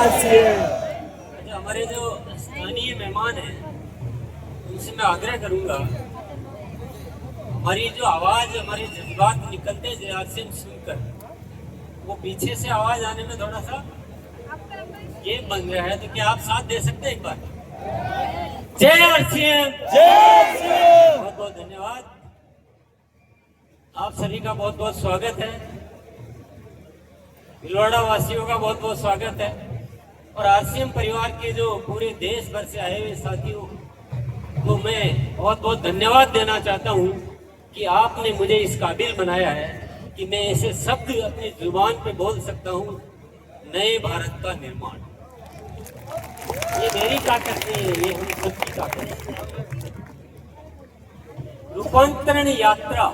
अच्छा, हमारे जो स्थानीय मेहमान हैं उनसे मैं आग्रह करूंगा, हमारी जो आवाज, हमारे जज्बात निकलते आरसीएम सुनकर वो पीछे से आवाज आने में थोड़ा सा ये बन रहा है, तो क्या आप साथ दे सकते हैं एक बार? जय आरसीएम, बहुत बहुत धन्यवाद। आप सभी का बहुत बहुत स्वागत है, भिलवाड़ा वासियों का बहुत बहुत स्वागत है, और आरसीएम परिवार के जो पूरे देश भर से आए हुए साथियों को मैं बहुत बहुत धन्यवाद देना चाहता हूं कि आपने मुझे इस काबिल बनाया है कि मैं ऐसे शब्द अपनी जुबान पे बोल सकता हूं, नए भारत का निर्माण। ये मेरी ताकत नहीं है, ये हम सबकी ताकत है। रूपांतरण यात्रा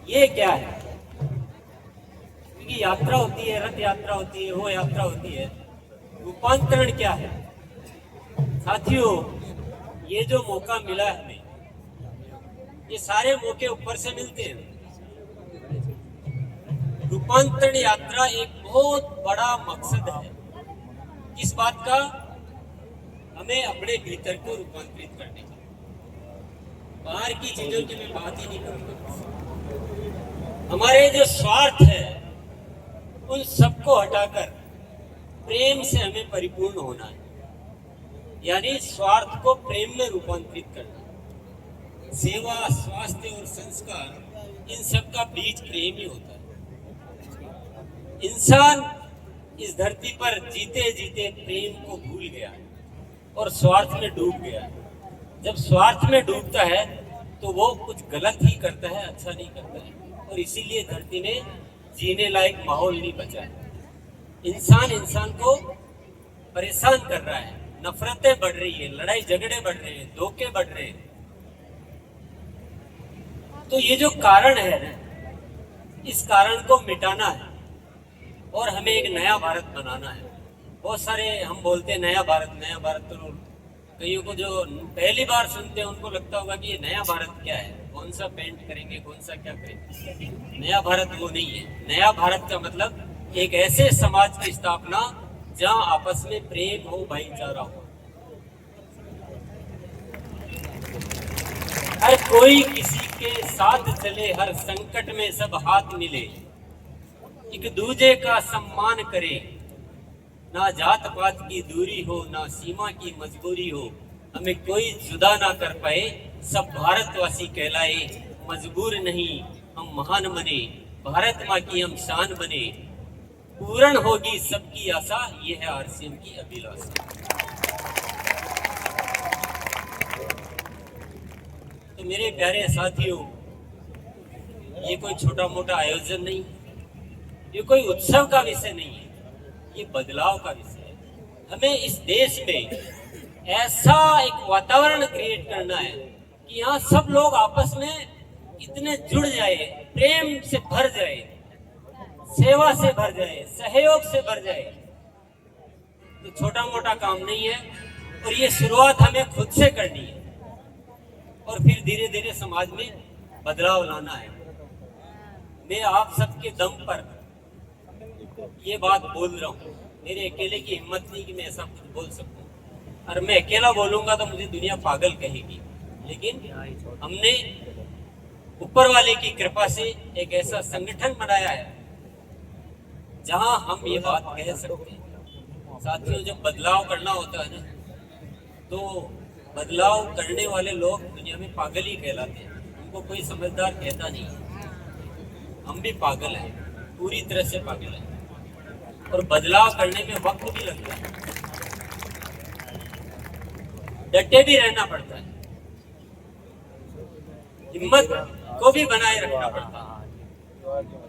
ये क्या है? क्योंकि यात्रा होती है, रथ यात्रा होती है, वो यात्रा होती है। रूपांतरण क्या है? साथियों, ये जो मौका मिला है हमें, ये सारे मौके ऊपर से मिलते हैं। रूपांतरण यात्रा एक बहुत बड़ा मकसद है। किस बात का? हमें अपने भीतर को रूपांतरित करने का। बाहर की चीजों की मैं बात ही नहीं करूंगा। हमारे जो स्वार्थ है उन सबको हटाकर प्रेम से हमें परिपूर्ण होना है, यानी स्वार्थ को प्रेम में रूपांतरित करना। सेवा, स्वास्थ्य और संस्कार, इन सब का बीज प्रेम ही होता है। इंसान इस धरती पर जीते जीते प्रेम को भूल गया और स्वार्थ में डूब गया। जब स्वार्थ में डूबता है तो वो कुछ गलत ही करता है, अच्छा नहीं करता है, और इसीलिए धरती में जीने लायक माहौल नहीं बचा है। इंसान को परेशान कर रहा है, नफरतें बढ़ रही है, लड़ाई झगड़े बढ़ रहे हैं, धोखे बढ़ रहे हैं। तो ये जो कारण है ना, इस कारण को मिटाना है और हमें एक नया भारत बनाना है। बहुत सारे हम बोलते हैं नया भारत, नया भारत, तो कईयों को जो पहली बार सुनते हैं उनको लगता होगा कि ये नया भारत क्या है, कौन सा पेंट करेंगे, कौन सा क्या करेंगे। नया भारत वो नहीं है। नया भारत का मतलब एक ऐसे समाज की स्थापना जहां आपस में प्रेम हो, भाईचारा हो, हर कोई किसी के साथ चले, हर संकट में सब हाथ मिले, एक दूजे का सम्मान करे, ना जात पात की दूरी हो, ना सीमा की मजबूरी हो, हमें कोई जुदा ना कर पाए, सब भारतवासी कहलाए, मजबूर नहीं हम महान बने, भारत माँ की हम शान बने, पूर्ण होगी सबकी आशा, ये है आरसीएम की अभिलाषा। तो मेरे प्यारे साथियों, ये कोई छोटा मोटा आयोजन नहीं, ये कोई उत्सव का विषय नहीं है, ये बदलाव का विषय है। हमें इस देश में ऐसा एक वातावरण क्रिएट करना है कि यहाँ सब लोग आपस में इतने जुड़ जाए, प्रेम से भर जाए, सेवा से भर जाए, सहयोग से भर जाए। तो छोटा मोटा काम नहीं है, और ये शुरुआत हमें खुद से करनी है और फिर धीरे धीरे समाज में बदलाव लाना है। मैं आप सबके दम पर ये बात बोल रहा हूँ, मेरे अकेले की हिम्मत नहीं कि मैं ऐसा कुछ बोल सकूं, और मैं अकेला बोलूंगा तो मुझे दुनिया पागल कहेगी। लेकिन हमने ऊपर वाले की कृपा से एक ऐसा संगठन बनाया है जहां हम ये बात कह सकते हैं। साथियों, जब बदलाव करना होता है ना, तो बदलाव करने वाले लोग दुनिया में पागल ही कहलाते हैं, उनको कोई समझदार कहता नहीं है। हम भी पागल हैं, पूरी तरह से पागल हैं, और बदलाव करने में वक्त भी लगता है, डटे भी रहना पड़ता है, हिम्मत को भी बनाए रखना पड़ता है।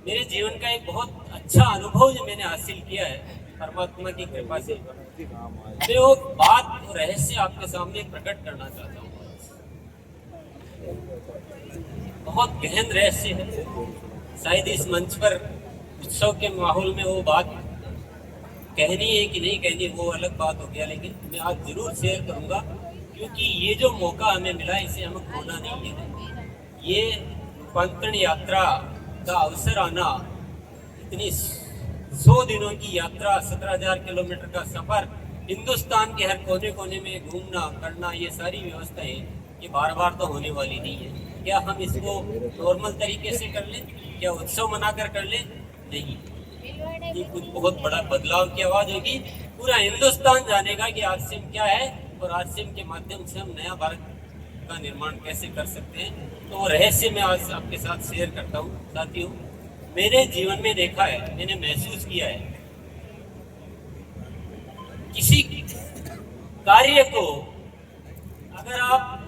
मेरे जीवन का एक बहुत अच्छा अनुभव जो मैंने हासिल किया है परमात्मा की कृपा से, मैं वो बात, रहस्य आपके सामने प्रकट करना चाहता हूँ। बहुत गहन रहस्य है, शायद इस मंच पर उत्सव के माहौल में वो बात कहनी है कि नहीं कहनी वो अलग बात हो गया, लेकिन मैं आज जरूर शेयर करूंगा, क्योंकि ये जो मौका हमें मिला इसे हमें खोना नहीं है। ये रूपांतरण यात्रा का अवसर आना इतनी 100 दिनों की यात्रा, 17,000 किलोमीटर का सफर, हिंदुस्तान के हर कोने कोने में घूमना करना, ये सारी व्यवस्थाएं ये बार बार तो होने वाली नहीं है। क्या हम इसको नॉर्मल तरीके से कर लें? क्या उत्सव मनाकर कर लें? नहीं, ये कुछ बहुत बड़ा बदलाव की आवाज होगी। पूरा हिंदुस्तान जानेगा कि आरसीएम क्या है और आरसीएम के माध्यम से हम नया भारत का निर्माण कैसे कर सकते हैं। तो वो रहस्य मैं आज आपके साथ शेयर करता हूँ। साथियों, मेरे जीवन में देखा है, मैंने महसूस किया है, किसी कार्य को अगर आप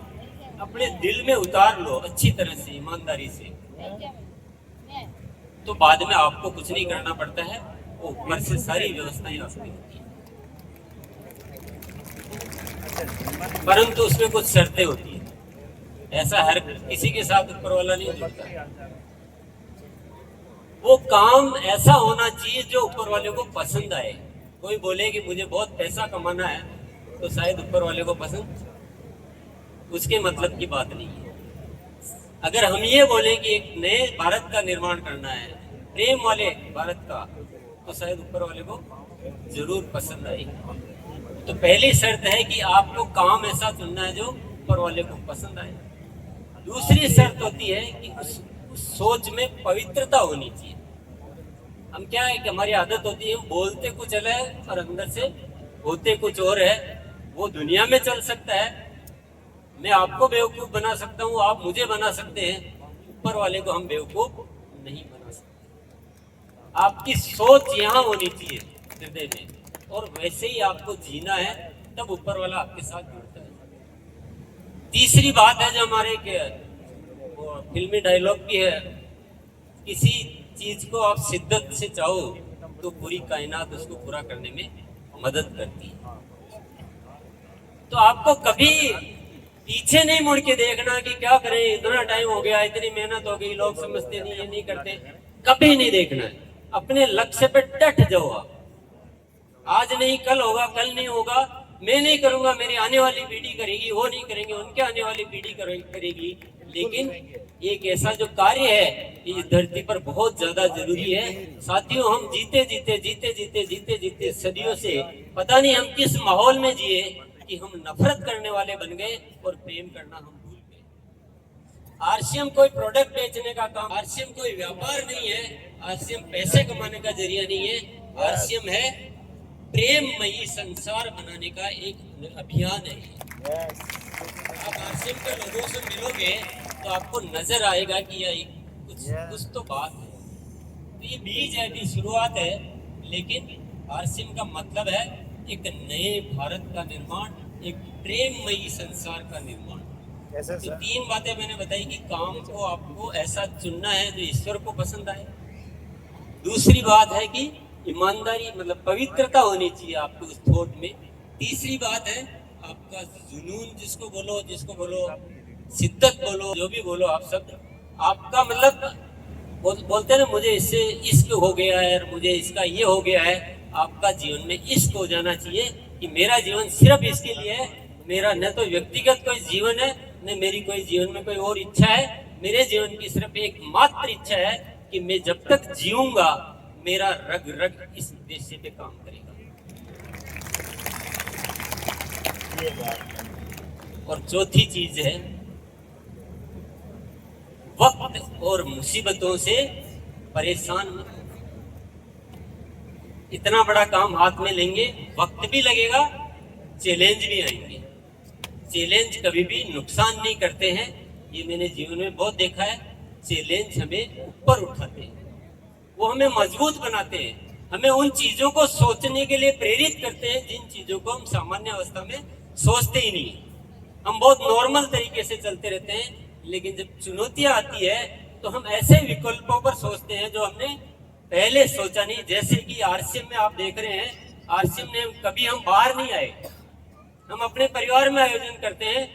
अपने दिल में उतार लो अच्छी तरह से, ईमानदारी से, तो बाद में आपको कुछ नहीं करना पड़ता है, वो ऊपर से सारी व्यवस्थाएं आपकी होती हैं। परंतु उसमें कुछ शर्तें होती हैं। ऐसा हर किसी के साथ ऊपर वाला नहीं जुड़ता। वो काम ऐसा होना चाहिए जो ऊपर वाले को पसंद आए। कोई बोले कि मुझे बहुत पैसा कमाना है, तो शायद ऊपर वाले को पसंद उसके मतलब की बात नहीं है। अगर हम ये बोले कि एक नए भारत का निर्माण करना है, प्रेम वाले भारत का, तो शायद ऊपर वाले को जरूर पसंद आएगी। तो पहली शर्त है कि आपको काम ऐसा चुनना है जो ऊपर वाले को पसंद आए। दूसरी शर्त होती है कि उस सोच में पवित्रता होनी चाहिए। हम क्या है कि हमारी आदत होती है, बोलते कुछ अलग है और अंदर से होते कुछ और है। वो दुनिया में चल सकता है, मैं आपको बेवकूफ बना सकता हूँ, आप मुझे बना सकते हैं, ऊपर वाले को हम बेवकूफ नहीं बना सकते। आपकी सोच यहाँ होनी चाहिए हृदय में, और वैसे ही आपको जीना है, तब ऊपर वाला आपके साथ जुड़ता है। तीसरी बात है जो हमारे फिल्मी डायलॉग की है, किसी चीज को आप शिद्दत से चाहो तो पूरी कायनात उसको पूरा करने में मदद करती है। तो आपको कभी पीछे नहीं मुड़ के देखना कि क्या करें, इतना टाइम हो गया, इतनी मेहनत हो गई, लोग समझते नहीं, ये नहीं करते, कभी नहीं देखना है। अपने लक्ष्य पे डट जाओ आप। आज नहीं कल होगा, कल नहीं होगा, मैं नहीं करूंगा, मेरी आने वाली पीढ़ी करेगी, वो नहीं करेंगे, उनके आने वाली पीढ़ी करेगी। लेकिन एक ऐसा जो कार्य है इस धरती पर बहुत ज्यादा जरूरी है। साथियों, हम जीते जीते सदियों से पता नहीं हम किस माहौल में जिए कि हम नफरत करने वाले बन गए और प्रेम करना हम भूल गए। आरसीएम कोई प्रोडक्ट बेचने का काम, आरसीएम कोई व्यापार नहीं है, आरसीएम पैसे कमाने का जरिया नहीं है। आरसीएम है प्रेममयी संसार बनाने का एक अभियान है। आप आरसीएम के लोगों से मिलोगे तो आपको नजर आएगा कि यह कुछ तो बात है। तो ये बीज है, भी शुरुआत है, लेकिन आरसीएम का मतलब है एक नए भारत का निर्माण, एक प्रेममयी संसार का निर्माण। तो तीन बातें मैंने बताई कि काम को आपको ऐसा चुनना है जो ईश्वर को पसंद आए। दूसरी बात है कि ईमानदारी मतलब पवित्रता होनी चाहिए आपको उस थॉट में। तीसरी बात है आपका जुनून, जिसको बोलो शिद्दत बोलो, जो भी बोलो आप शब्द, आपका मतलब बोलते हैं ना, मुझे इससे इश्क हो गया है, मुझे इसका ये हो गया है। आपका जीवन में इश्क हो जाना चाहिए कि मेरा जीवन सिर्फ इसके लिए है। मेरा न तो व्यक्तिगत कोई जीवन है, न मेरी कोई जीवन में कोई और इच्छा है। मेरे जीवन की सिर्फ एक मात्र इच्छा है कि मैं जब तक जीऊंगा मेरा रग रग इस उद्देश्य पे काम करेगा। और चौथी चीज है वक्त और मुसीबतों से परेशान मत। इतना बड़ा काम हाथ में लेंगे, वक्त भी लगेगा, चैलेंज भी आएंगे। चैलेंज कभी भी नुकसान नहीं करते हैं, ये मैंने जीवन में बहुत देखा है। चैलेंज हमें ऊपर उठाते हैं, वो हमें मजबूत बनाते हैं, हमें उन चीजों को सोचने के लिए प्रेरित करते हैं जिन चीजों को हम सामान्य अवस्था में सोचते ही नहीं। हम बहुत नॉर्मल तरीके से चलते रहते हैं, लेकिन जब चुनौतियां आती है तो हम ऐसे विकल्पों पर सोचते हैं जो हमने पहले सोचा नहीं। जैसे कि आरसीएम में आप देख रहे हैं, आरसीएम ने कभी हम बाहर नहीं आए, हम अपने परिवार में आयोजन करते हैं।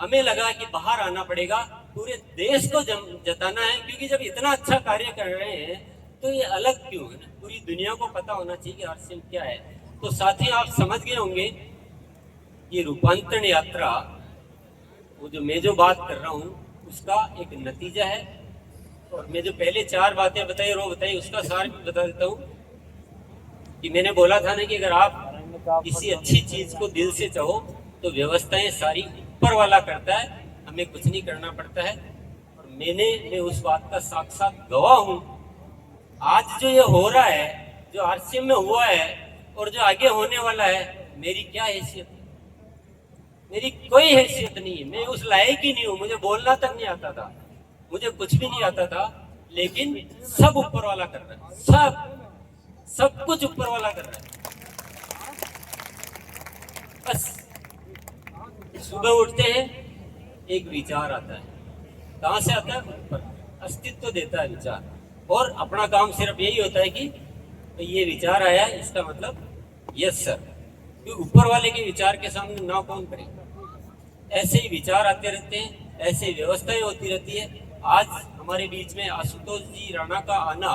हमें लगा कि बाहर आना पड़ेगा, पूरे देश को जताना है, क्योंकि जब इतना अच्छा कार्य कर रहे हैं तो ये अलग क्यों है ना, पूरी दुनिया को पता होना चाहिए कि आरसीएम क्या है। तो साथ ही आप समझ गए होंगे ये रूपांतरण यात्रा, वो जो मैं जो बात कर रहा हूँ उसका एक नतीजा है। और मैं जो पहले 4 बातें बताई और वो बताई, उसका सार भी बता देता हूँ कि मैंने बोला था ना कि अगर आप किसी अच्छी चीज को दिल से चाहो तो व्यवस्थाएं सारी ऊपर वाला करता है, हमें कुछ नहीं करना पड़ता है। और मैं उस बात का साक्षात गवाह हूं। आज जो ये हो रहा है, जो आरसीएम में हुआ है और जो आगे होने वाला है, मेरी क्या हैसियत है? मेरी कोई हैसियत नहीं है, मैं उस लायक ही नहीं हूं। मुझे बोलना तक नहीं आता था, मुझे कुछ भी नहीं आता था, लेकिन सब ऊपर वाला कर रहा है, सब कुछ ऊपर वाला कर रहा है। बस सुबह उठते हैं, एक विचार आता है। कहां से आता है? ऊपर। अस्तित्व देता है विचार, और अपना काम सिर्फ यही होता है कि ये विचार आया, इसका मतलब यस सर। क्योंकि ऊपर वाले के विचार के सामने ना कौन करे। ऐसे ही विचार आते रहते हैं, ऐसे व्यवस्थाएं होती रहती है। आज हमारे बीच में आशुतोष जी राणा का आना,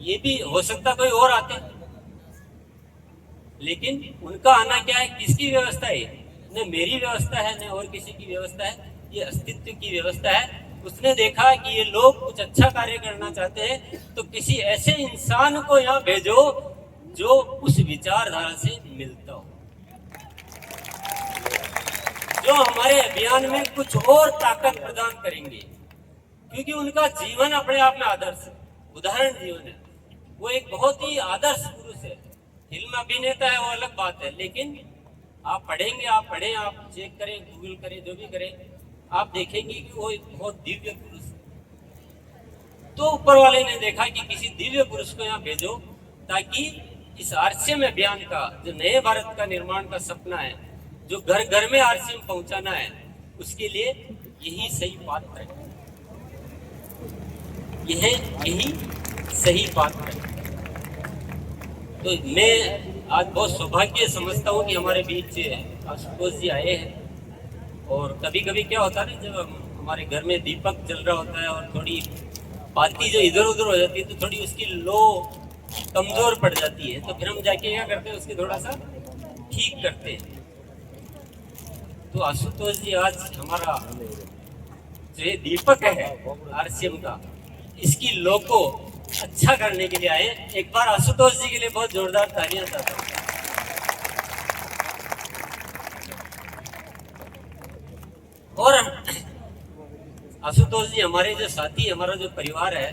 ये भी हो सकता कोई और आते, लेकिन उनका आना क्या है, किसकी व्यवस्था है? न मेरी व्यवस्था है, न और किसी की व्यवस्था है, ये अस्तित्व की व्यवस्था है। उसने देखा कि ये लोग कुछ अच्छा कार्य करना चाहते हैं, तो किसी ऐसे इंसान को यहाँ भेजो जो उस विचारधारा से मिलता हो, जो हमारे अभियान में कुछ और ताकत प्रदान करेंगे। क्योंकि उनका जीवन अपने आप में आदर्श है, उदाहरण जीवन है। वो एक बहुत ही आदर्श पुरुष है। फिल्म अभिनेता है वो अलग बात है, लेकिन आप पढ़ेंगे, आप पढ़ें, आप चेक करें, गूगल करें, जो भी करें, आप देखेंगे कि वो एक बहुत दिव्य पुरुष है। तो ऊपर वाले ने देखा कि किसी दिव्य पुरुष को यहाँ भेजो, ताकि इस आरसीएम अभियान का, जो नए भारत का निर्माण का सपना है, जो घर घर में आरसीएम पहुंचाना है, उसके लिए यही सही पात्र है, यही सही पात्र है। तो मैं आज बहुत सौभाग्य समझता हूँ कि हमारे बीच आशुतोष जी आए हैं। और कभी कभी क्या होता है ना, जब हमारे घर में दीपक जल रहा होता है और थोड़ी बाती जो इधर उधर हो जाती है, तो थोड़ी उसकी लो कमजोर पड़ जाती है, तो फिर हम जाके क्या करते हैं, उसके थोड़ा सा ठीक करते हैं। तो आशुतोष जी आज हमारा जो ये दीपक है आरसीएम का, इसकी लो को अच्छा करने के लिए आए। एक बार आशुतोष जी के लिए बहुत जोरदार तालियां चाहता हूं। और आशुतोष जी हमारे जो साथी, हमारा जो परिवार है,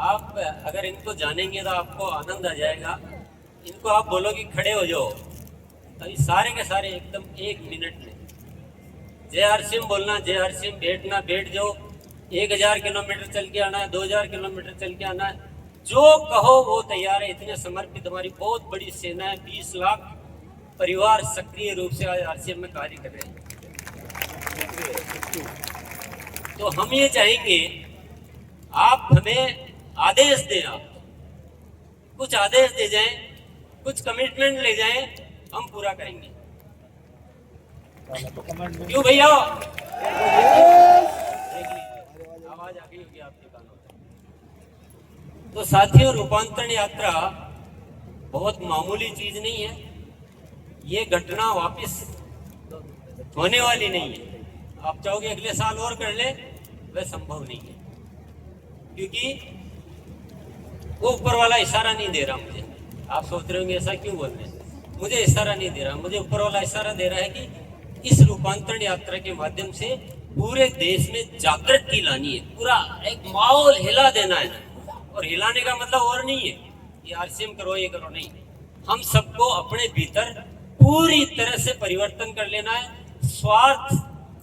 आप अगर इनको जानेंगे तो आपको आनंद आ जाएगा। इनको आप बोलो कि खड़े हो जाओ, अभी सारे के सारे एकदम 1 मिनट में जय आरसीएम बोलना, जय आरसीएम, बैठना, बैठ जाओ। 1000 किलोमीटर चल के आना है, 2000 किलोमीटर चल के आना है, जो कहो वो तैयार है। इतने समर्पित हमारी बहुत बड़ी सेना है, 20 लाख परिवार सक्रिय रूप से आज आरसीएम में कार्य कर रहे हैं। तो हम ये चाहेंगे आप हमें आदेश दें, आप कुछ आदेश दे जाएं, कुछ कमिटमेंट ले जाएं, हम पूरा करेंगे। क्यों भैया? आवाज आ गई होगी आपके कानों में। तो साथियों, रूपांतरण यात्रा बहुत मामूली चीज नहीं है। ये घटना वापस होने वाली नहीं है। आप चाहोगे अगले साल और कर ले, वह संभव नहीं है, क्योंकि वो ऊपर वाला इशारा नहीं दे रहा मुझे। आप सोच रहे होंगे ऐसा क्यों बोल रहे हैं, मुझे इशारा नहीं दे रहा, मुझे ऊपर वाला इशारा दे रहा है कि इस रूपांतरण यात्रा के माध्यम से पूरे देश में जागृति लानी है, पूरा एक माहौल हिला देना है। और हिलाने का मतलब और नहीं है ये आरसीएम करो, ये करो, नहीं। हम सबको अपने भीतर पूरी तरह से परिवर्तन कर लेना है। स्वार्थ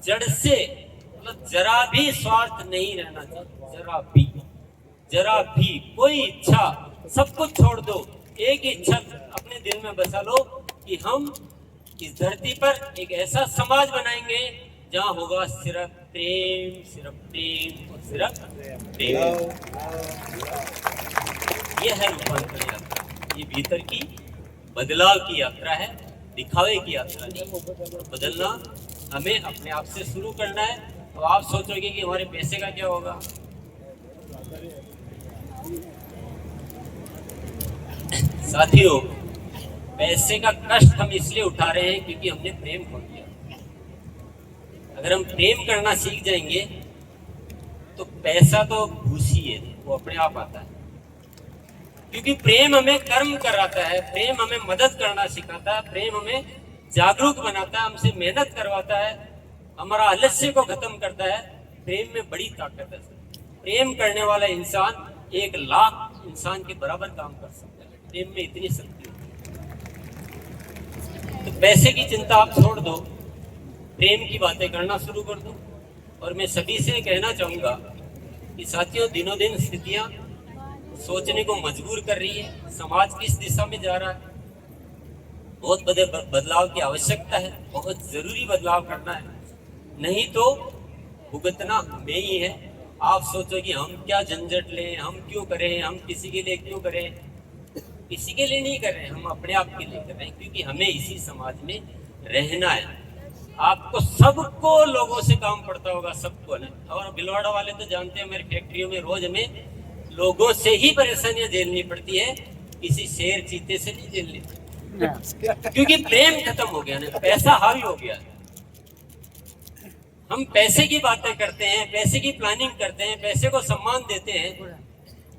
जड़ से, मतलब जरा भी स्वार्थ नहीं रहना चाहिए, जरा भी कोई इच्छा, सब कुछ छोड़ दो। एक इच्छा अपने दिल में बसा लो कि हम इस धरती पर एक ऐसा समाज बनाएंगे जहां होगा सिर्फ प्रेम, सिर्फ प्रेम और सिर्फ प्रेम। यह है रूपांतरण यात्रा, ये भीतर की बदलाव की यात्रा है, दिखावे की यात्रा नहीं। बदलना हमें अपने आप से शुरू करना है। तो आप सोचोगे कि हमारे पैसे का क्या होगा, साथियों, पैसे का कष्ट हम इसलिए उठा रहे हैं क्योंकि हमने प्रेम खो दिया। अगर हम प्रेम करना सीख जाएंगे तो पैसा तो घूसी है, वो अपने आप आता है। क्योंकि प्रेम हमें कर्म कराता है, प्रेम हमें मदद करना सिखाता है, प्रेम हमें जागरूक बनाता है, हमसे मेहनत करवाता है, हमारा आलस्य को खत्म करता है। प्रेम में बड़ी ताकत है। प्रेम करने वाला इंसान 1,00,000 इंसान के बराबर काम कर सकता है। प्रेम में इतनी शक्ति होती है। तो पैसे की चिंता आप छोड़ दो, प्रेम की बातें करना शुरू कर दो। और मैं सभी से कहना चाहूंगा कि साथियों, दिनों दिन स्थितियां सोचने को मजबूर कर रही है। समाज किस दिशा में जा रहा है, बहुत बड़े बदलाव की आवश्यकता है, बहुत जरूरी बदलाव करना है, नहीं तो भुगतना हमें ही है। आप सोचो कि हम क्या झंझट लें, हम क्यों करें, हम किसी के लिए क्यों करें। किसी के लिए नहीं कर रहे हैं, हम अपने आप के लिए कर रहे हैं, क्योंकि हमें इसी समाज में रहना है। आपको सबको लोगों से काम पड़ता होगा, सबको ना। और भिलवाड़ा वाले तो जानते हैं, मेरी फैक्ट्रियों में रोज हमें लोगों से ही परेशानियां झेलनी पड़ती है, किसी शेर चीते से नहीं झेलनी पड़ती, क्योंकि प्रेम खत्म हो गया ना, पैसा हावी हो गया। हम पैसे की बातें करते हैं, पैसे की प्लानिंग करते हैं, पैसे को सम्मान देते हैं।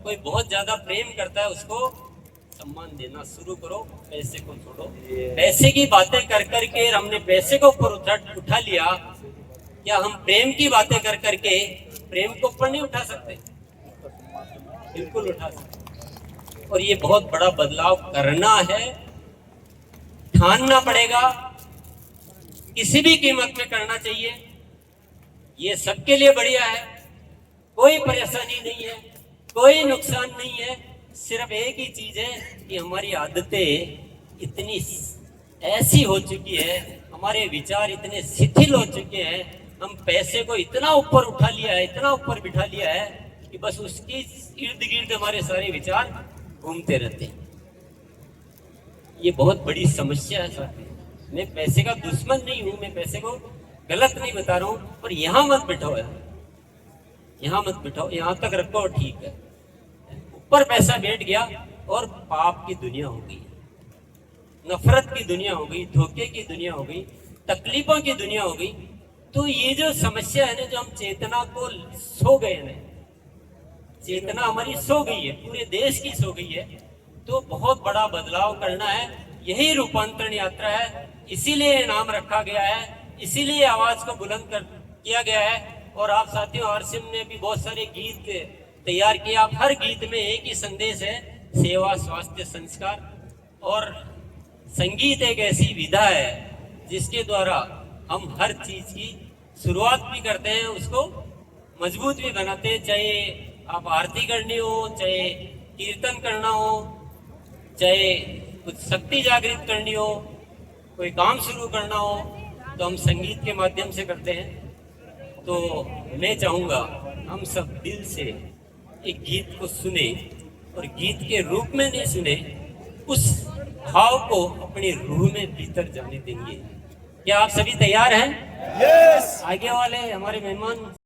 कोई बहुत ज्यादा प्रेम करता है, उसको सम्मान देना शुरू करो, पैसे को छोड़ो। पैसे की बातें कर करके हमने पैसे को ऊपर उठा लिया, क्या हम प्रेम की बातें कर करके प्रेम को ऊपर नहीं उठा सकते? बिल्कुल उठा सकते। और ये बहुत बड़ा बदलाव करना है, ठानना पड़ेगा, किसी भी कीमत में करना चाहिए। ये सबके लिए बढ़िया है, कोई परेशानी नहीं है, कोई नुकसान नहीं है। सिर्फ एक ही चीज है कि हमारी आदतें इतनी ऐसी हो चुकी है, हमारे विचार इतने शिथिल हो चुके हैं, हम पैसे को इतना ऊपर उठा लिया है, इतना ऊपर बिठा लिया है कि बस उसकी इर्द गिर्द हमारे सारे विचार घूमते रहते हैं। ये बहुत बड़ी समस्या है साथी। मैं पैसे का दुश्मन नहीं हूं, मैं पैसे को गलत नहीं बता रहा हूं, पर यहां मत बिठाओ यार, यहां मत बिठाओ, यहां तक रखो ठीक है। ऊपर पैसा बैठ गया और पाप की दुनिया हो गई, नफरत की दुनिया हो गई, धोखे की दुनिया हो गई, तकलीफों की दुनिया हो गई। तो ये जो समस्या है ना, जो हम चेतना को सो गए ना, चेतना हमारी सो गई है, पूरे देश की सो गई है। तो बहुत बड़ा बदलाव करना है, यही रूपांतरण यात्रा है। इसीलिए नाम रखा गया है, इसीलिए आवाज को बुलंद किया गया है। और आप साथियों, आरसीएम ने भी बहुत सारे गीत तैयार किए। आप हर गीत में एक ही संदेश है, सेवा, स्वास्थ्य, संस्कार। और संगीत एक ऐसी विधा है जिसके द्वारा हम हर चीज की शुरुआत भी करते हैं, उसको मजबूत भी बनाते हैं। चाहे आप आरती करनी हो, चाहे कीर्तन करना हो, चाहे कुछ शक्ति जागृत करनी हो, कोई काम शुरू करना हो, तो हम संगीत के माध्यम से करते हैं। तो मैं चाहूँगा हम सब दिल से एक गीत को सुने, और गीत के रूप में नहीं सुने, उस भाव को अपनी रूह में भीतर जाने देंगे। क्या आप सभी तैयार हैं? यस। आगे वाले हमारे मेहमान